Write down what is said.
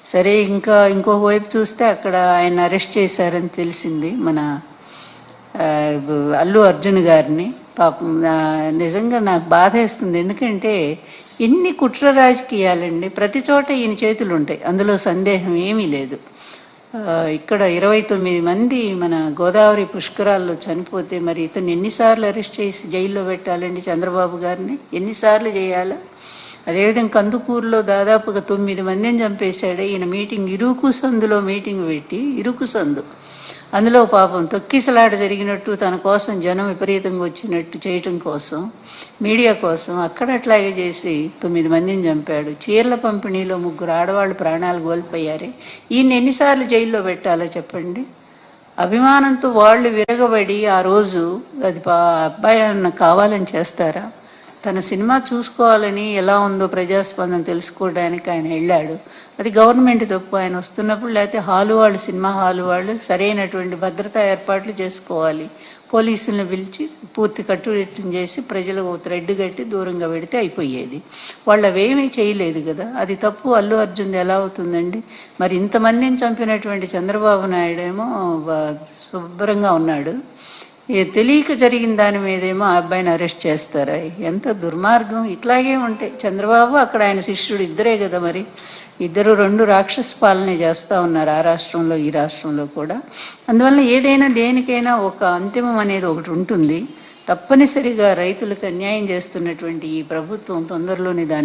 సరే, ఇంకో వైపు చూస్తే అక్కడ ఆయన అరెస్ట్ చేశారని తెలిసింది, మన అల్లు అర్జున్ గారిని. పాపం నిజంగా నాకు బాధ వేస్తుంది. ఎందుకంటే ఎన్ని కుట్ర రాజకీయాలండి, ప్రతి చోట ఈయన చేతులు ఉంటాయి, అందులో సందేహం ఏమీ లేదు. ఇక్కడ 29 మంది మన గోదావరి పుష్కరాల్లో చనిపోతే మరి ఇతను ఎన్నిసార్లు అరెస్ట్ చేసి జైల్లో పెట్టాలండి? చంద్రబాబు గారిని ఎన్నిసార్లు చేయాలా? అదేవిధంగా కందుకూరులో దాదాపుగా 9 మందిని చంపేశాడే ఈయన. ఇరుకు సందులో మీటింగ్ పెట్టి, ఇరుకు సందు, అందులో పాపం తొక్కిసలాట జరిగినట్టు, తన కోసం జనం విపరీతంగా వచ్చినట్టు చేయటం కోసం, మీడియా కోసం అక్కడ అట్లాగే చేసి 9 మందిని చంపాడు. చీరల పంపిణీలో 3 ఆడవాళ్ళు ప్రాణాలు కోల్పోయారే. ఈయన ఎన్నిసార్లు జైల్లో పెట్టాలో చెప్పండి? అభిమానంతో వాళ్ళు విరగబడి ఆ రోజు అది అబ్బాయి అన్న కావాలని చేస్తారా? తన సినిమా చూసుకోవాలని, ఎలా ఉందో ప్రజాస్పందన తెలుసుకోవడానికి ఆయన వెళ్ళాడు. అది గవర్నమెంట్ తప్పు. ఆయన వస్తున్నప్పుడు, లేకపోతే సినిమా హాలు వాళ్ళు సరైనటువంటి భద్రతా ఏర్పాట్లు చేసుకోవాలి. పోలీసులను పిలిచి పూర్తి కట్టుదిట్టం చేసి ప్రజలకు థ్రెడ్ కట్టి దూరంగా పెడితే అయిపోయేది. వాళ్ళు అవేమీ చేయలేదు కదా, అది తప్పు. అల్లు అర్జున్ ఎలా అవుతుందండి? మరి ఇంతమందిని చంపినటువంటి చంద్రబాబు నాయుడు ఏమో శుభ్రంగా ఉన్నాడు, తెలియక జరిగిన దాని మీదేమో ఆ అబ్బాయిని అరెస్ట్ చేస్తారా? ఎంత దుర్మార్గం! ఇట్లాగే ఉంటాయి. చంద్రబాబు అక్కడ ఆయన శిష్యుడు ఇద్దరే కదా, మరి ఇద్దరు 2 రాక్షస పాలనే చేస్తూ ఉన్నారు, ఆ రాష్ట్రంలో ఈ రాష్ట్రంలో కూడా. అందువల్ల ఏదైనా దేనికైనా ఒక అంతిమం అనేది ఒకటి ఉంటుంది. తప్పనిసరిగా రైతులకు అన్యాయం చేస్తున్నటువంటి ఈ ప్రభుత్వం తొందరలోనే దాన్ని